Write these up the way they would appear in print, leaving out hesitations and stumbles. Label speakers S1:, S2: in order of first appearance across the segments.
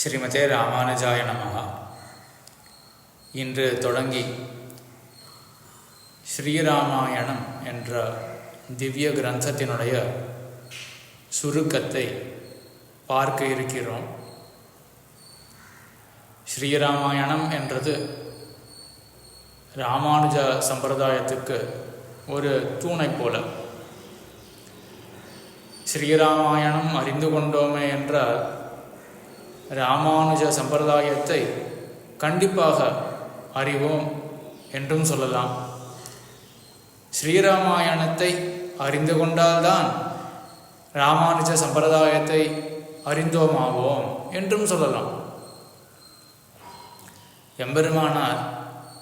S1: ஸ்ரீமதே ராமானுஜாய நமஹ. இன்று தொடங்கி ஸ்ரீராமாயணம் என்ற திவ்ய கிரந்தத்தினுடைய சுருக்கத்தை பார்க்க இருக்கிறோம். ஸ்ரீராமாயணம் என்றது ராமானுஜ சம்பிரதாயத்துக்கு ஒரு தூணை போல. ஸ்ரீராமாயணம் அறிந்து கொண்டோமே என்றால் ராமானுஜ சம்பிரதாயத்தை கண்டிப்பாக அறிவோம் என்றும் சொல்லலாம். ஸ்ரீராமாயணத்தை அறிந்து கொண்டால்தான் ராமானுஜ சம்பிரதாயத்தை அறிந்தோமாவோம் என்றும் சொல்லலாம். எம்பெருமானார்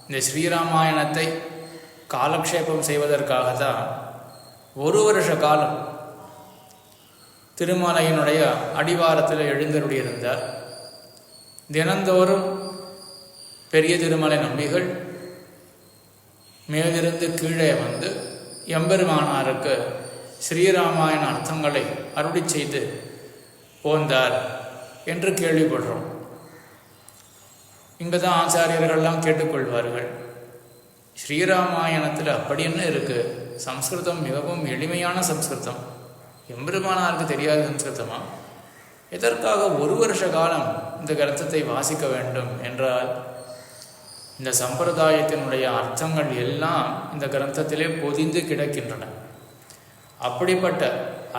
S1: இந்த ஸ்ரீராமாயணத்தை காலக்ஷேபம் செய்வதற்காகத்தான் ஒரு வருஷ காலம் திருமலையினுடைய அடிவாரத்தில் எழுந்தருளியிருந்தார். தினந்தோறும் பெரிய திருமலை நம்பிகள் மேலிருந்து கீழே வந்து எம்பெருமானாருக்கு ஸ்ரீராமாயண அர்த்தங்களை அருளி செய்து போந்தார் என்று கேள்விப்படுறோம். இங்கே தான் ஆச்சாரியர்கள்லாம் கேட்டுக்கொள்வார்கள், ஸ்ரீராமாயணத்தில் அப்படி என்ன இருக்குது? சம்ஸ்கிருதம் மிகவும் எளிமையான சம்ஸ்கிருதம், எம்பெருமானாருக்கு தெரியாத சம்ஸ்கிருதமா? எதற்காக ஒரு வருஷ காலம் இந்த கிரந்தத்தை வாசிக்க வேண்டும் என்றால், இந்த சம்பிரதாயத்தினுடைய அர்த்தங்கள் எல்லாம் இந்த கிரந்தத்திலே பொதிந்து கிடக்கின்றன. அப்படிப்பட்ட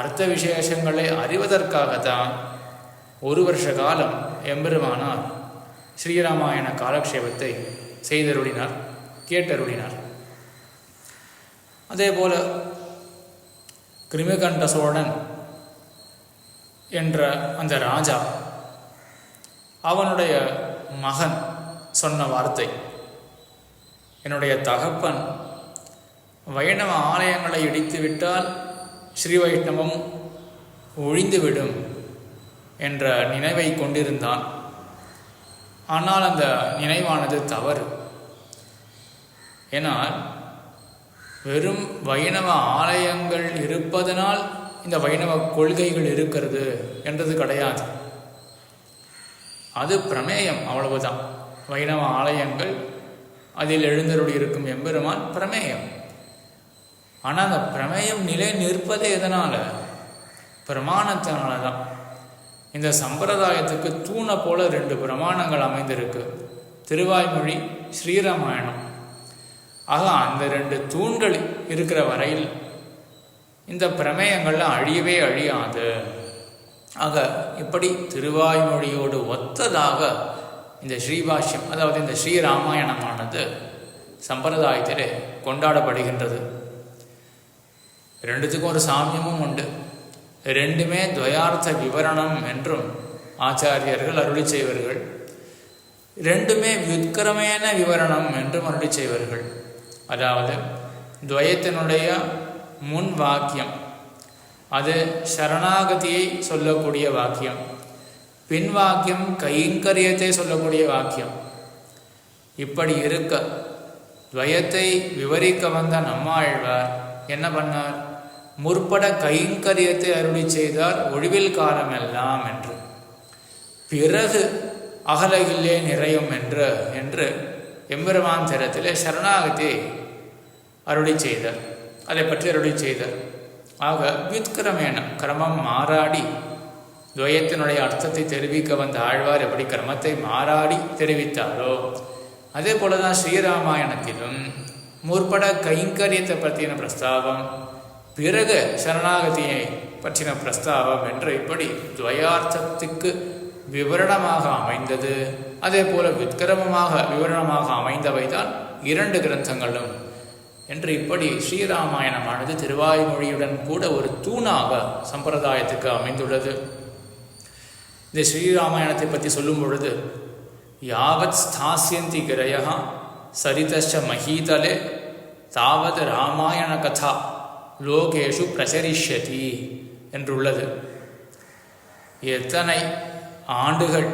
S1: அர்த்த விசேஷங்களை அறிவதற்காகத்தான் ஒரு வருஷ காலம் எம்பெருமானார் ஸ்ரீராமாயண காலக்ஷேபத்தை செய்தருளினார், கேட்டருளினார். அதே போல கிருமிகண்ட சோழன் என்ற அந்த ராஜா, அவனுடைய மகன் சொன்ன வார்த்தை, என்னுடைய தகப்பன் வைணவ ஆலயங்களை இடித்துவிட்டால் ஸ்ரீ வைஷ்ணவம் ஒழிந்துவிடும் என்ற நினைவை கொண்டிருந்தான். ஆனால் அந்த நினைவானது தவறு. ஏனால் வெறும் வைணவ ஆலயங்கள் இருப்பதனால் இந்த வைணவ கொள்கைகள் இருக்கிறது என்றது கிடையாது. அது பிரமேயம், அவ்வளவுதான். வைணவ ஆலயங்கள், அதில் எழுந்தருளி இருக்கும் எம்பெருமான் பிரமேயம். ஆனால் அந்த பிரமேயம் நிலை நிற்பதே எதனால்? பிரமாணத்தினால தான். இந்த சம்பிரதாயத்துக்கு தூணை போல 2 பிரமாணங்கள் அமைந்திருக்கு, திருவாய்மொழி, ஸ்ரீராமாயணம். ஆக அந்த 2 தூண்கள் இருக்கிற வரையில் இந்த பிரமேயங்கள்லாம் அழியவே அழியாது. ஆக இப்படி திருவாய்மொழியோடு ஒத்ததாக இந்த ஸ்ரீபாஷ்யம், அதாவது இந்த ஸ்ரீராமாயணமானது சம்பிரதாயத்திலே கொண்டாடப்படுகின்றது. 2த்துக்கும் ஒரு சாமியமும் உண்டு. 2மே துவயார்த்த விவரணம் என்றும் ஆச்சாரியர்கள் அருளி செய்வார்கள். 2மே வியுத்கிரமேன விவரணம் என்றும் அருளி செய்வார்கள். அதாவது துவயத்தினுடைய முன் வாக்கியம் அது சரணாகதியை சொல்லக்கூடிய வாக்கியம், பின் வாக்கியம் கைங்கரியத்தை சொல்லக்கூடிய வாக்கியம். இப்படி இருக்க துவயத்தை விவரிக்க வந்த நம்மாழ்வார் என்ன பண்ணார்? முற்பட கைங்கரியத்தை அருளி செய்தார், ஒழிவில் காலமெல்லாம் என்று. பிறகு அகலகில்லே நிறையும் என்று எம்பெருமான் திறத்திலே சரணாகதியை அருளி செய்தார், அதை பற்றி அருளி செய்தார். ஆக வியுத்கிரமேன, கிரமம் மாறாடி துவயத்தினுடைய அர்த்தத்தை தெரிவிக்க வந்த ஆழ்வார் எப்படி கிரமத்தை மாறாடி தெரிவித்தாரோ, அதே போல தான் ஸ்ரீராமாயணத்திலும் முற்பட கைங்கரியத்தை பற்றின பிரஸ்தாபம், பிறகு சரணாகதியை பற்றின பிரஸ்தாபம் என்று இப்படி துவயார்த்தத்துக்கு விவரணமாக அமைந்தது. அதே போல வித்கிரமமாக விவரணமாக அமைந்தவை தான் 2 கிரந்தங்களும் என்று இப்படி ஸ்ரீராமாயணமானது திருவாய்மொழியுடன் கூட ஒரு தூணாக சம்பிரதாயத்துக்கு அமைந்துள்ளது. இந்த ஸ்ரீராமாயணத்தை பற்றி சொல்லும் பொழுது, யாவத் ஸ்தாஸ்யந்தி கிரயா சரிதச்ச மஹீதலே தாவத் ராமாயண கதா லோகேஷு பிரசரிஷ்யதி என்றுள்ளது. எத்தனை ஆண்டுகள்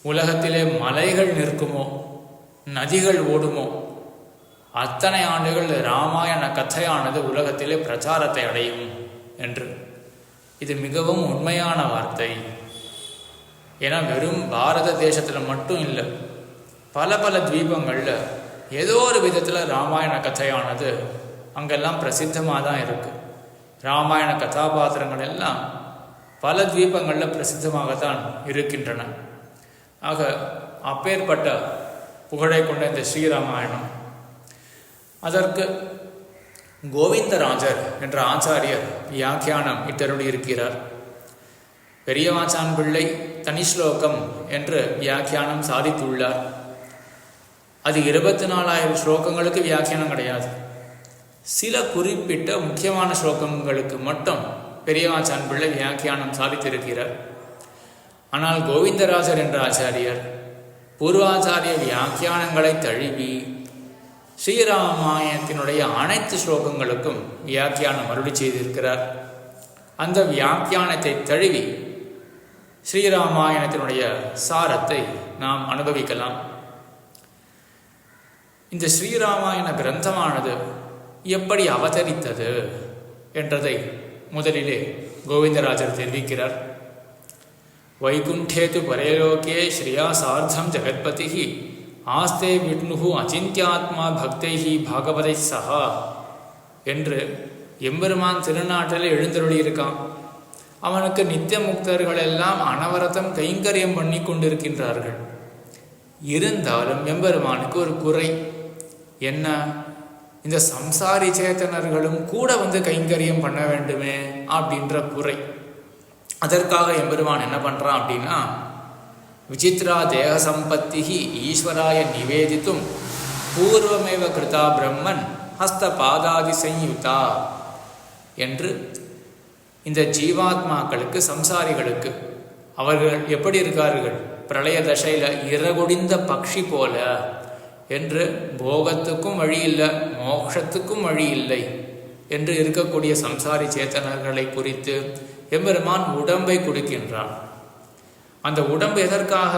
S1: உலகத்திலே மலைகள் நிற்குமோ, நதிகள் ஓடுமோ, அத்தனை ஆண்டுகள் ராமாயண கதையானது உலகத்திலே பிரச்சாரத்தை அடையும் என்று. இது மிகவும் உண்மையான வார்த்தை. ஏன்னா வெறும் பாரத தேசத்தில் மட்டும் இல்லை, பல பல தீபங்களில் ஏதோ ஒரு விதத்தில் ராமாயண கதையானது அங்கெல்லாம் பிரசித்தமாக தான் இருக்குது. ராமாயண கதாபாத்திரங்கள் எல்லாம் பல தீபங்களில் பிரசித்தமாகத்தான் இருக்கின்றன. ஆக அப்பேற்பட்ட புகழை கொண்ட இந்த ஸ்ரீராமாயணம், அதற்கு கோவிந்தராஜர் என்ற ஆச்சாரியர் வியாக்கியானம் இட்டருளி இருக்கிறார். பெரியவாச்சான் பிள்ளை தனி ஸ்லோகம் என்று வியாக்கியானம் சாதித்துள்ளார். அது 24,000 ஸ்லோகங்களுக்கு வியாக்கியானம் கிடையாது. சில குறிப்பிட்ட முக்கியமான ஸ்லோகங்களுக்கு மட்டும் பெரியவாச்சான் பிள்ளை வியாக்கியானம் சாதித்திருக்கிறார். ஆனால் கோவிந்தராஜர் என்ற ஆச்சாரியர் பூர்வாச்சாரிய வியாக்கியானங்களை தழுவி ஸ்ரீராமாயணத்தினுடைய அனைத்து ஸ்லோகங்களுக்கும் வியாக்கியானம் அருளி செய்திருக்கிறார். அந்த வியாக்கியானத்தை தழுவி ஸ்ரீராமாயணத்தினுடைய சாரத்தை நாம் அனுபவிக்கலாம். இந்த ஸ்ரீராமாயண கிரந்தமானது எப்படி அவதரித்தது என்றதை முதலிலே கோவிந்தராஜர் தெரிவிக்கிறார். வைகுண்டேது பரலோகே ஸ்ரீயா சார்த்தம் ஜெகத்பதி ஆஸ்தே விஷ்ணு அச்சிந்தியாத்மா பக்தைஹி பாகவதை சஹா என்று எம்பெருமான் திருநாட்டில் எழுந்தருளியிருக்கான். அவனுக்கு நித்திய முக்தர்கள் எல்லாம் அனவரதம் கைங்கரியம் பண்ணி கொண்டிருக்கின்றார்கள். இருந்தாலும் எம்பெருமானுக்கு ஒரு குறை என்ன? இந்த சம்சாரி சேத்தனர்களும் கூட வந்து கைங்கரியம் பண்ண வேண்டுமே அப்படின்ற குறை. அதற்காக எம்பெருமான் என்ன பண்ணுறான் அப்படின்னா, விசித்ரா தேக சம்பத்தி ஈஸ்வராய நிவேதித்தும் பூர்வமேவ கிருதா பிரம்மன் ஹஸ்த பாதாதி சயுதா என்று இந்த ஜீவாத்மாக்களுக்கு, சம்சாரிகளுக்கு, அவர்கள் எப்படி இருக்கார்கள்? பிரளய தசையில் இறகுடிந்த பக்ஷி போல என்று போகத்துக்கும் வழி இல்லை, மோட்சத்துக்கும் வழி இல்லை என்று இருக்கக்கூடிய சம்சாரி சேத்தனர்களை குறித்து எம்பெருமான் உடம்பை கொடுக்கின்றான். அந்த உடம்பு எதற்காக?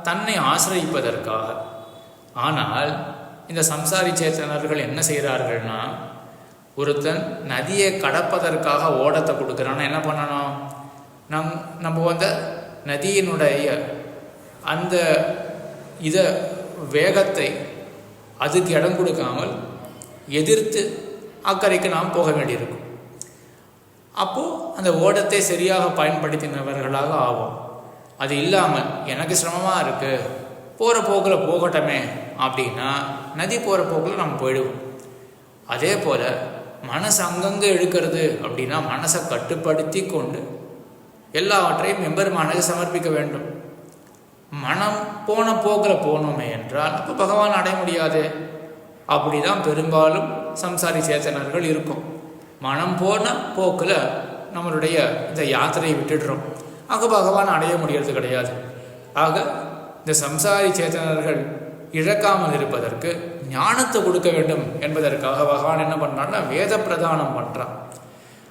S1: தன்னை ஆசிரியிப்பதற்காக. ஆனால் இந்த சம்சாரி சேத்தனர்கள் என்ன செய்கிறார்கள்னா, ஒருத்தன் நதியை கடப்பதற்காக ஓடத்தை கொடுக்குறான்னா என்ன பண்ணணும்? நம்ம வந்து நதியினுடைய அந்த வேகத்தை அதுக்கு இடம் கொடுக்காமல் எதிர்த்து அக்கறைக்கு நாம் போக வேண்டியிருக்கும். அப்போது அந்த ஓடத்தை சரியாக பயன்படுத்தினவர்களாக ஆகும். அது இல்லாமல் எனக்கு சிரமமாக இருக்குது, போகிற போக்கில் போகட்டமே அப்படின்னா நதி போகிற போக்கில் நம்ம போயிடுவோம். அதே போல் மனசு அங்கங்கே இழுக்கிறது அப்படின்னா மனசை கட்டுப்படுத்தி கொண்டு எல்லாவற்றையும் எம்பெருமானுக்கு சமர்ப்பிக்க வேண்டும். மனம் போன போக்கில் போனோமே என்றால் அப்போ பகவான் அடைய முடியாது. அப்படி தான் பெரும்பாலும் சம்சாரி சேத்தனர்கள் இருக்கும். மனம் போன போக்கில் நம்மளுடைய இந்த யாத்திரையை விட்டுடுறோம். ஆக பகவான் அடைய முடியறது கிடையாது. ஆக இந்த சம்சாரி சேத்தனர்கள் இழக்காமல் இருப்பதற்கு ஞானத்தை கொடுக்க வேண்டும் என்பதற்காக பகவான் என்ன பண்ணுறான்னா வேத பிரதானம் பண்ணுறான்.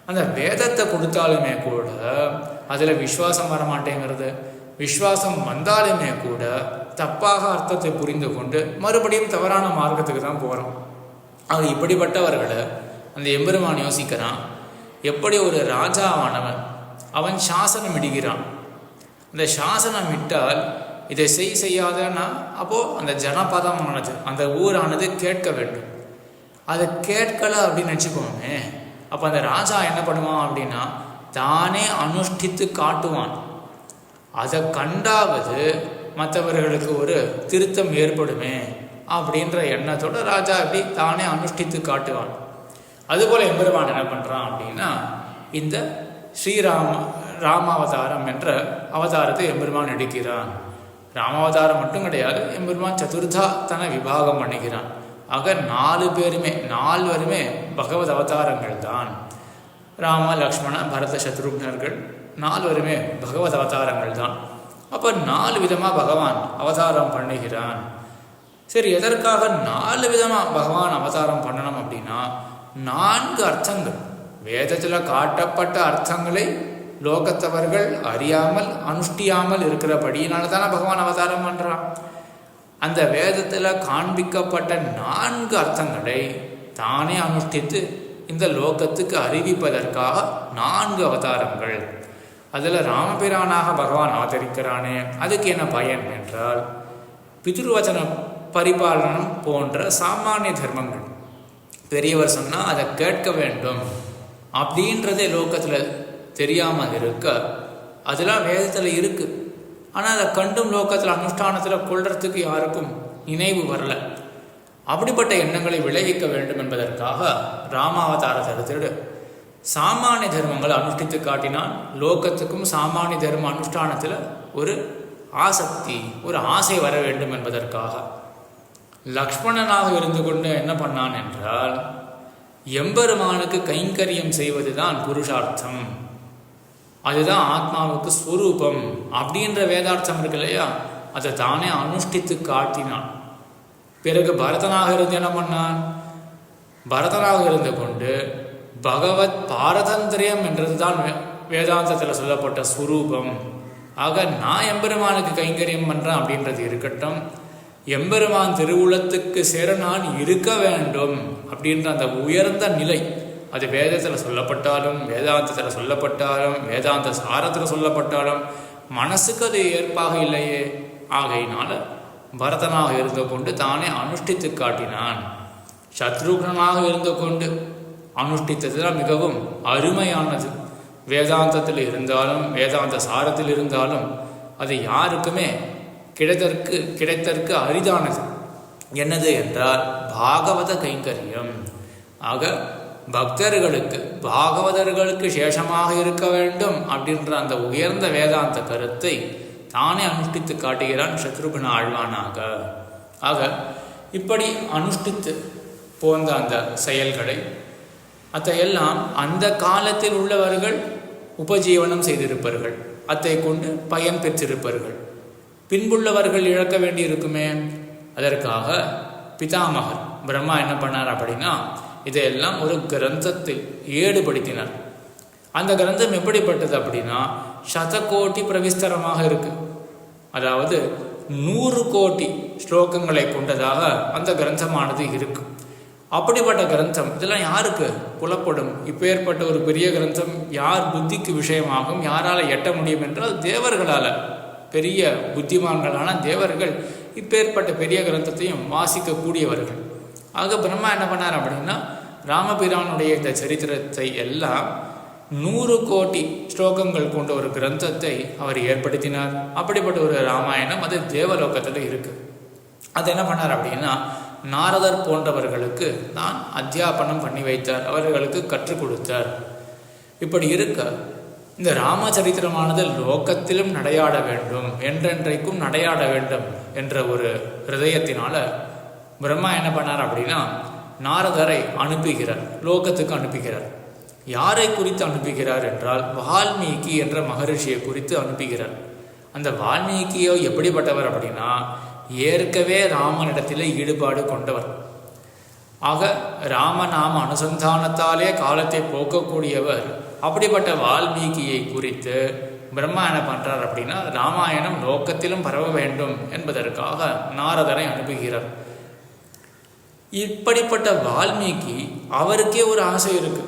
S1: அந்த வேதத்தை கொடுத்தாலுமே கூட அதில் விஸ்வாசம் வரமாட்டேங்கிறது. விஸ்வாசம் வந்தாலுமே கூட தப்பாக அர்த்தத்தை புரிந்து கொண்டு மறுபடியும் தவறான மார்க்கத்துக்கு தான் போகிறோம். ஆக இப்படிப்பட்டவர்களை அந்த எம்பெருமான் யோசிக்கிறான். எப்படி ஒரு ராஜாவானவன் அவன் சாசனம் இடுகிறான். அந்த சாசனம் இட்டால் இதை செய்யாதன்னா அப்போது அந்த ஜனபதமானது, அந்த ஊரானது கேட்க வேண்டும். அதை கேட்கலை அப்படின்னு நினச்சிக்கோமே. அப்போ அந்த ராஜா என்ன பண்ணுவான் அப்படின்னா தானே அனுஷ்டித்து காட்டுவான். அதை கண்டாவது மற்றவர்களுக்கு ஒரு திருத்தம் ஏற்படுமே அப்படின்ற எண்ணத்தோட ராஜா அப்படி தானே அனுஷ்டித்து காட்டுவான். அதுபோல் எம்பெருமான் என்ன பண்ணுறான் அப்படின்னா இந்த ராமாவதாரம் என்ற அவதாரத்தை எம்பெருமான் எடுக்கிறான். ராமாவதாரம் மட்டும் கிடையாது, எம்பெருமான் சதுர்தா தன விபாகம் பண்ணுகிறான். ஆக 4 பகவத் அவதாரங்கள் தான். ராம, லக்ஷ்மண, பரத, சத்ருக்னர்கள் 4 பகவத் அவதாரங்கள் தான். அப்போ 4 விதமாக பகவான் அவதாரம் பண்ணுகிறான். சரி, எதற்காக 4 விதமாக பகவான் அவதாரம் பண்ணணும் அப்படின்னா 4 அர்த்தங்கள் வேதத்தில் காட்டப்பட்ட அர்த்தங்களை லோகத்தவர்கள் அறியாமல் அனுஷ்டியாமல் இருக்கிறபடியினால தானே பகவான் அவதாரம் பண்ணுறான். அந்த வேதத்தில் காண்பிக்கப்பட்ட 4 அர்த்தங்களை தானே அனுஷ்டித்து இந்த லோகத்துக்கு அறிவிப்பதற்காக 4 அவதாரங்கள். அதில் ராமபிரானாக பகவான் அவதரிக்கிறானே, அதுக்கு என்ன பயன் என்றால் பிதுர்வச்சன பரிபாலனம் போன்ற சாமானிய தர்மங்கள். பெரியவர் சொன்னால் அதை கேட்க வேண்டும் அப்படின்றதே லோகத்தில் தெரியாமல் இருக்க, அதெல்லாம் வேதத்தில் இருக்குது. ஆனால் அதை கண்டும் லோகத்தில் அனுஷ்டானத்தில் கொள்றதுக்கு யாருக்கும் நினைவு வரல. அப்படிப்பட்ட எண்ணங்களை விளைவிக்க வேண்டும் என்பதற்காக ராமாவதாரத்தை எடுத்துட்டு சாமானிய தர்மங்களை அனுஷ்டித்து காட்டினால் லோகத்துக்கும் சாமானிய தர்ம அனுஷ்டானத்தில் ஒரு ஆசக்தி, ஒரு ஆசை வர வேண்டும் என்பதற்காக லக்ஷ்மணனாக இருந்து கொண்டு என்ன பண்ணான் என்றால், எம்பெருமானுக்கு கைங்கரியம் செய்வது தான் புருஷார்த்தம், அதுதான் ஆத்மாவுக்கு ஸ்வரூபம் அப்படின்ற வேதார்த்தம் இருக்கு இல்லையா, அதை தானே அனுஷ்டித்து காட்டினான். பிறகு பரதனாக இருந்து என்ன பண்ணான், பரதனாக இருந்து கொண்டு பகவத் பாரதந்திரியம் என்றது தான் வேதாந்தத்தில் சொல்லப்பட்ட ஸ்வரூபம். ஆக நான் எம்பெருமானுக்கு கைங்கரியம் பண்ணுறேன் அப்படின்றது இருக்கட்டும், எம்பெருமான் திருவுளத்துக்கு சேர நான் இருக்க வேண்டும் அப்படின்ற அந்த உயர்ந்த நிலை, அது வேதத்தில் சொல்லப்பட்டாலும் வேதாந்தத்தில் சொல்லப்பட்டாலும் வேதாந்த சாரத்தில் சொல்லப்பட்டாலும் மனசுக்கு அது ஏற்பாக இல்லையே. ஆகையினால பரதனாக இருந்து கொண்டு தானே அனுஷ்டித்து காட்டினான். சத்ருக்னனாக இருந்து கொண்டு அனுஷ்டித்ததுதான் மிகவும் அருமையானது. வேதாந்தத்தில் இருந்தாலும் வேதாந்த சாரத்தில் இருந்தாலும் அது யாருக்குமே கிடைத்தற்கு அரிதானது. என்னது என்றால் பாகவத கைங்கரியம். ஆக பக்தர்களுக்கு பாகவதர்களுக்கு சேஷமாக இருக்க வேண்டும் அப்படின்ற அந்த உயர்ந்த வேதாந்த கருத்தை தானே அனுஷ்டித்து காட்டுகிறான் சத்ருகுண ஆழ்வானாக. ஆக இப்படி அனுஷ்டித்து போந்த அந்த செயல்களை அதையெல்லாம் அந்த காலத்தில் உள்ளவர்கள் உபஜீவனம் செய்திருப்பார்கள், அதை கொண்டு பயன் பெற்றிருப்பார்கள். பின்புள்ளவர்கள் இழக்க வேண்டியிருக்குமே, அதற்காக பிதாமகர் பிரம்மா என்ன பண்ணார் அப்படின்னா, இதையெல்லாம் ஒரு கிரந்தத்தில் ஏடுபடுத்தினார். அந்த கிரந்தம் எப்படிப்பட்டது அப்படின்னா 100 கோடி பிரவிஸ்தரமாக இருக்கு. அதாவது 100 கோடி ஸ்லோகங்களை கொண்டதாக அந்த கிரந்தமானது இருக்கு. அப்படிப்பட்ட கிரந்தம் இதெல்லாம் யாருக்கு புலப்படும்? இப்பேற்பட்ட ஒரு பெரிய கிரந்தம் யார் புத்திக்கு விஷயமாகும், யாரால் எட்ட முடியும் என்றால் தேவர்களால், பெரிய புத்திமான்களான தேவர்கள் இப்பேற்பட்ட பெரிய கிரந்தத்தையும் வாசிக்கக்கூடியவர்கள். ஆக பிரம்மா என்ன பண்ணார் அப்படின்னா, ராமபிரானுடைய இந்த சரித்திரத்தை எல்லாம் 100 கோடி ஸ்லோகங்கள் கொண்ட ஒரு கிரந்தத்தை அவர் ஏற்படுத்தினார். அப்படிப்பட்ட ஒரு ராமாயணம் அது தேவலோகத்தில் இருக்கு. அது என்ன பண்ணார் அப்படின்னா, நாரதர் போன்றவர்களுக்கு நான் அத்தியாபனம் பண்ணி வைத்தார், அவர்களுக்கு கற்றுக் கொடுத்தார். இப்படி இருக்க இந்த ராமச்சரித்திரமானது லோகத்திலும் நடையாட வேண்டும், என்றென்றைக்கும் நடையாட வேண்டும் என்ற ஒரு ஹிருதயத்தினால பிரம்மா என்ன பண்ணார் அப்படின்னா, நாரதரை அனுப்புகிறார், லோகத்துக்கு அனுப்புகிறார். யாரை குறித்து அனுப்புகிறார் என்றால் வால்மீகி என்ற மகரிஷியை குறித்து அனுப்புகிறார். அந்த வால்மீகியோ எப்படிப்பட்டவர் அப்படின்னா, ஏற்கவே ராமனிடத்தில் ஈடுபாடு கொண்டவர். ஆக ராமநாம அனுசந்தானத்தாலே காலத்தை போக்கக்கூடியவர். அப்படிப்பட்ட வால்மீகியை குறித்து பிரம்மா என்ன பண்ணுறார் அப்படின்னா, ராமாயணம் லோகத்திலும் பரவ வேண்டும் என்பதற்காக நாரதரை அனுப்புகிறார். இப்படிப்பட்ட வால்மீகி அவருக்கே ஒரு ஆசை இருக்கு.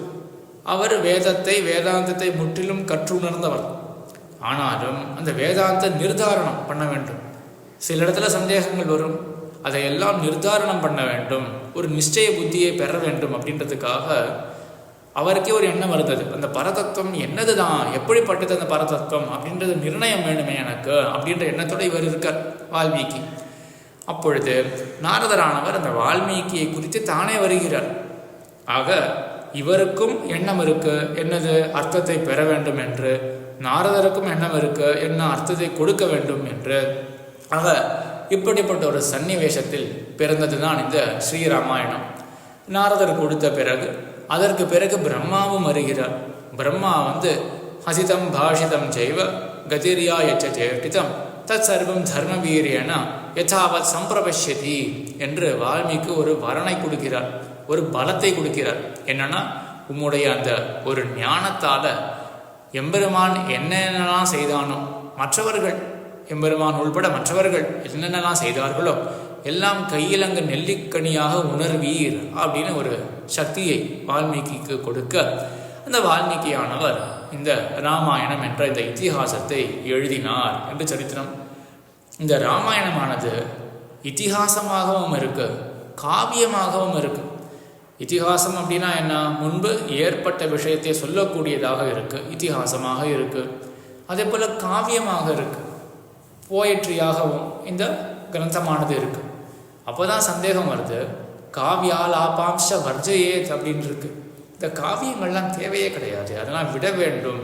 S1: அவர் வேதாந்தத்தை முற்றிலும் கற்றுணர்ந்தவர். ஆனாலும் அந்த வேதாந்த நிர்தாரணம் பண்ண வேண்டும். சில இடத்துல சந்தேகங்கள் வரும், அதையெல்லாம் நிர்தாரணம் பண்ண வேண்டும், ஒரு நிச்சய புத்தியை பெற வேண்டும். அப்படின்றதுக்காக அவருக்கே ஒரு எண்ணம் இருந்தது, அந்த பரதத்துவம் என்னது தான், எப்படிப்பட்டது அந்த பரதத்துவம் அப்படின்றது நிர்ணயம் வேணுமே எனக்கு அப்படின்ற எண்ணத்தோடு இவர் இருக்கார் வால்மீகி. அப்பொழுது நாரதரானவர் அந்த வால்மீகியை குறித்து தானே வருகிறார். ஆக இவருக்கும் எண்ணம் இருக்கு, என்னது அர்த்தத்தை பெற வேண்டும் என்று. நாரதருக்கும் எண்ணம் இருக்கு, என்ன அர்த்தத்தை கொடுக்க வேண்டும் என்று. ஆக இப்படிப்பட்ட ஒரு சன்னிவேஷத்தில் பிறந்தது தான் இந்த ஸ்ரீராமாயணம். நாரதர் கொடுத்த பிறகு அதற்கு பிறகு பிரம்மாவும் வருகிறார். பிரம்மா ஹசிதம் பாஷிதம் ஜெய்வ கதிரியா எச்ச ஜெயட்டிதம் தத் சர்வம் தர்மவீரியன யதாவத் சம்பிரபஷ்யதி என்று வால்மீகி ஒரு வரனை கொடுக்கிறார், ஒரு பலத்தை கொடுக்கிறார். என்னன்னா, உம்முடைய அந்த ஒரு ஞானத்தால் எம்பெருமான் என்னென்னலாம் செய்தானோ, மற்றவர்கள் எம்பெருமான் உள்பட மற்றவர்கள் என்னென்னலாம் செய்தார்களோ எல்லாம் கையிலங்கு நெல்லிக்கனியாக உணர்வீர் அப்படின்னு ஒரு சக்தியை வால்மீகிக்கு கொடுக்க, அந்த வால்மீகியானவர் இந்த ராமாயணம் என்ற இந்த இதிகாசத்தை எழுதினார் என்று சரித்திரம். இந்த ராமாயணமானது இதிகாசமாகவும் இருக்கு, காவியமாகவும் இருக்கு. இதிகாசம் அப்படின்னா என்ன? முன்பு ஏற்பட்ட விஷயத்தை சொல்லக்கூடியதாக இருக்கு, இதிகாசமாக இருக்கு. அதே போல காவியமாக இருக்கு, போயட்ரியாகவும் இந்த கிரந்தமானது இருக்கு. அப்போதான் சந்தேகம் வருது, காவியாலாபாம்ச வர்ஜயேத் அப்படின்னு இருக்கு. இந்த காவியங்கள்லாம் தேவையே கிடையாது, அதெல்லாம் விட வேண்டும்.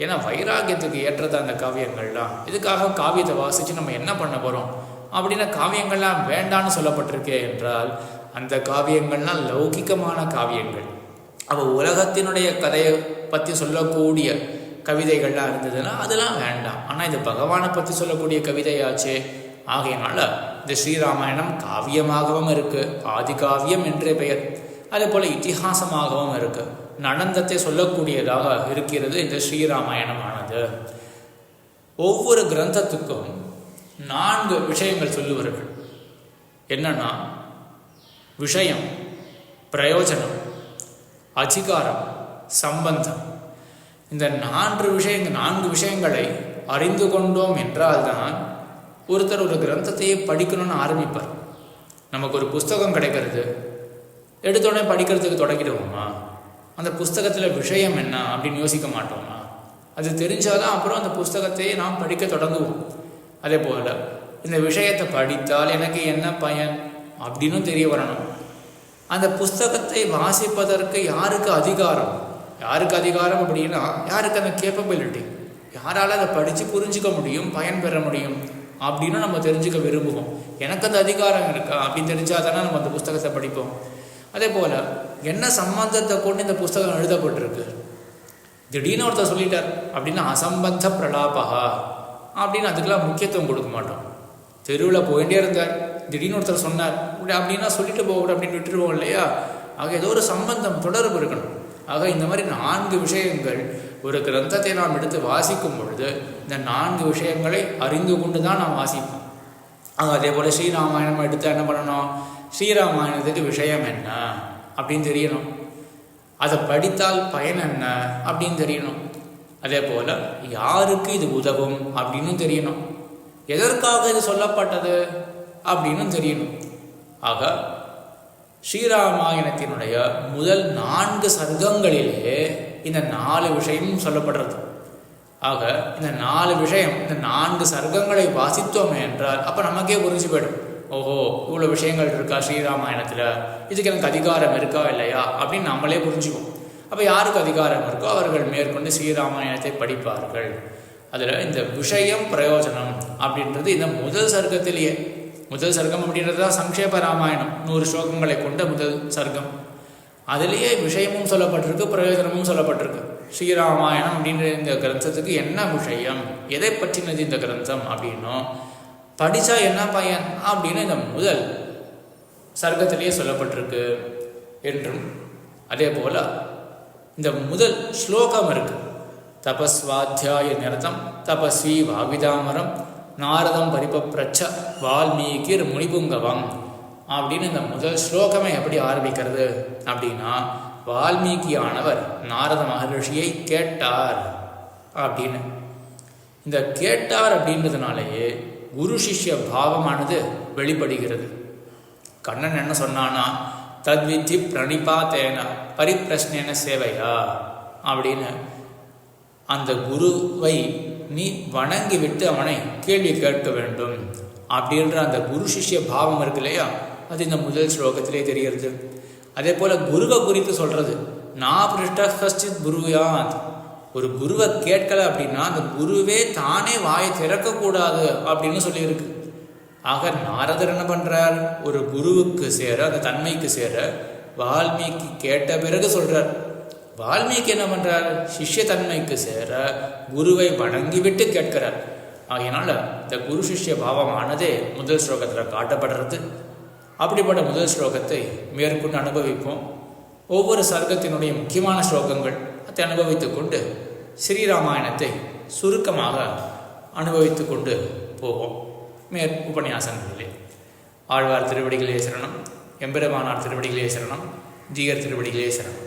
S1: ஏன்னா வைராகியத்துக்கு ஏற்றதா அந்த காவியங்கள்லாம். இதுக்காக காவியத்தை வாசித்து நம்ம என்ன பண்ண போகிறோம் அப்படின்னா காவியங்கள்லாம் வேண்டான்னு சொல்லப்பட்டிருக்கே என்றால் அந்த காவியங்கள்லாம் லௌகிகமான காவியங்கள். அப்போ உலகத்தினுடைய கதையை பற்றி சொல்லக்கூடிய கவிதைகள்லாம் இருந்ததுன்னா அதெல்லாம் வேண்டாம். ஆனால் இது பகவானை பற்றி சொல்லக்கூடிய கவிதையாச்சே. ஆகையினால இந்த ஸ்ரீராமாயணம் காவியமாகவும் இருக்கு, ஆதி காவியம் என்றே பெயர். அதே போல் இதிகாசமாகவும் இருக்கு, நடந்தத்தை சொல்லக்கூடியதாக இருக்கிறது இந்த ஸ்ரீராமாயணமானது. ஒவ்வொரு கிரந்தத்துக்கும் 4 விஷயங்கள் சொல்லுவார்கள். என்னன்னா விஷயம், பிரயோஜனம், அதிகாரம், சம்பந்தம். இந்த 4 விஷயங்களை அறிந்து கொண்டோம் என்றால்தான் ஒருத்தர் ஒரு கிரந்தத்தையே படிக்கணும்னு ஆரம்பிப்பார். நமக்கு ஒரு புஸ்தகம் கிடைக்கிறது, எடுத்தோடனே படிக்கிறதுக்கு தொடங்கிடுவோமா? அந்த புஸ்தகத்தில் விஷயம் என்ன அப்படின்னு யோசிக்க மாட்டோமா? அது தெரிஞ்சாதான் அப்புறம் அந்த புஸ்தகத்தையே நாம் படிக்க தொடங்குவோம். அதே போல் இந்த விஷயத்தை படித்தால் எனக்கு என்ன பயன் அப்படின்னு தெரிய வரணும். அந்த புஸ்தகத்தை வாசிப்பதற்கு யாருக்கு அதிகாரம்? யாருக்கு அதிகாரம் அப்படின்னா யாருக்கு அந்த கேப்பபிலிட்டி, யாரால் அதை படித்து புரிஞ்சிக்க முடியும், பயன் பெற முடியும் அப்படின்னு நம்ம தெரிஞ்சுக்க விரும்புவோம். எனக்கு அந்த அதிகாரம் இருக்கா அப்படின்னு தெரிஞ்சால் தானே நம்ம அந்த புஸ்தகத்தை படிப்போம். அதே போல் என்ன சம்பந்தத்தை கொண்டு இந்த புஸ்தகம் எழுதப்பட்டிருக்கு? திடீர்னு ஒருத்தர் சொல்லிட்டார் அப்படின்னா அசம்பந்த பிரலாபகா அப்படின்னு அதுக்கெல்லாம் முக்கியத்துவம் கொடுக்க மாட்டோம். தெருவில் போயிட்டே இருந்தார், திடீர்னு ஒருத்தர் சொன்னார் அப்படின்னா சொல்லிட்டு போகக்கூடாது அப்படின்னு விட்டுருவோம் இல்லையா? ஆக ஏதோ ஒரு சம்பந்தம், தொடர்பு இருக்கணும். ஆக இந்த மாதிரி 4 விஷயங்கள் ஒரு கிரந்தத்தை நாம் எடுத்து வாசிக்கும் பொழுது இந்த 4 விஷயங்களை அறிந்து கொண்டு தான் நாம் வாசிப்போம். ஆக அதே போல் ஸ்ரீராமாயணம் எடுத்து என்ன பண்ணணும்? ஸ்ரீராமாயணத்துக்கு விஷயம் என்ன அப்படின்னு தெரியணும், அதை படித்தால் பயன் என்ன அப்படின்னு தெரியணும். அதே போல் யாருக்கு இது உதவும் அப்படின்னு தெரியணும், எதற்காக இது சொல்லப்பட்டது அப்படின்னு தெரியணும். ஆக ஸ்ரீராமாயணத்தினுடைய முதல் 4 சர்க்கங்களிலே இந்த 4 விஷயமும் சொல்லப்படுறது. ஆக இந்த 4 விஷயம், இந்த 4 சர்க்கங்களை வாசித்தோமே என்றால் அப்போ நமக்கே புரிஞ்சு போயிடும், ஓஹோ இவ்வளோ விஷயங்கள் இருக்கா ஸ்ரீராமாயணத்தில், இதுக்கு எனக்கு அதிகாரம் இருக்கா இல்லையா அப்படின்னு நம்மளே புரிஞ்சுக்குவோம். அப்போ யாருக்கு அதிகாரம் இருக்கோ அவர்கள் மேற்கொண்டு ஸ்ரீராமாயணத்தை படிப்பார்கள். அதில் இந்த விஷயம், பிரயோஜனம் அப்படின்றது இந்த முதல் சர்க்கத்திலேயே. முதல் சர்க்கம் அப்படின்றது தான் சங்கேப ராமாயணம், 100 ஸ்லோகங்களை கொண்ட முதல் சர்க்கம். அதிலேயே விஷயமும் சொல்லப்பட்டிருக்கு, பிரயோஜனமும் சொல்லப்பட்டிருக்கு. ஸ்ரீராமாயணம் அப்படின்ற இந்த கிரந்தத்துக்கு என்ன விஷயம், எதை பற்றினது இந்த கிரந்தம் அப்படின்னும், படித்தா என்ன பயன் அப்படின்னு இந்த முதல் சர்க்கத்திலேயே சொல்லப்பட்டிருக்கு என்றும். அதே போல் இந்த முதல் ஸ்லோகம் இருக்குது, தபஸ்வாத்தியாய நிரதம் தபஸ்வி வாவிதாமரம் நாரதம் பரிபப்ரச்ச வால்மீகிர் முனிபுங்கவம் அப்படின்னு இந்த முதல் ஸ்லோகமே எப்படி ஆரம்பிக்கிறது அப்படின்னா, வால்மீகியானவர் நாரத மகரிஷியை கேட்டார் அப்படின்னு. இந்த கேட்டார் அப்படின்றதுனாலேயே குரு சிஷ்ய பாவமானது வெளிப்படுகிறது. கண்ணன் என்ன சொன்னான்னா, தத்வித்தி பிரணிபாத்தேன பரிப்பிரஷ்னேன சேவையா அப்படின்னு, அந்த குருவை நீ வணங்கி விட்டு அவனை கேள்வி கேட்க வேண்டும் அப்படின்ற அந்த குரு சிஷ்ய பாவம் இருக்கு இல்லையா, அது இந்த முதல் ஸ்லோகத்திலே தெரிகிறது. அதே போல் குருவை குறித்து சொல்கிறது, நான் பிருஷ்டஸ்டித் குருயாத், ஒரு குருவை கேட்கலை அப்படின்னா அந்த குருவே தானே வாயை திறக்கக்கூடாது அப்படின்னு சொல்லியிருக்கு. ஆக நாரதர் என்ன பண்ணுறார், ஒரு குருவுக்கு சேர, அந்த தன்மைக்கு சேர வால்மீகி கேட்ட பிறகு சொல்கிறார். வால்மீகி என்ன பண்ணுறார், சிஷ்ய தன்மைக்கு சேர குருவை வணங்கிவிட்டு கேட்கிறார். ஆகையினால இந்த குரு சிஷ்ய பாவமானதே முதல் ஸ்லோகத்தில் காட்டப்படுறது. அப்படிப்பட்ட முதல் ஸ்லோகத்தை மேற்கொண்டு அனுபவிப்போம். ஒவ்வொரு சர்க்கத்தினுடைய முக்கியமான ஸ்லோகங்கள் அதை அனுபவித்து கொண்டு ஸ்ரீராமாயணத்தை சுருக்கமாக அனுபவித்து கொண்டு போவோம் உபன்யாசங்களிலே. ஆழ்வார் திருவடிகளே சரணம், எம்பெருமானார் திருவடிகளே சரணம், ஜீயர் திருவடிகளே சரணம்.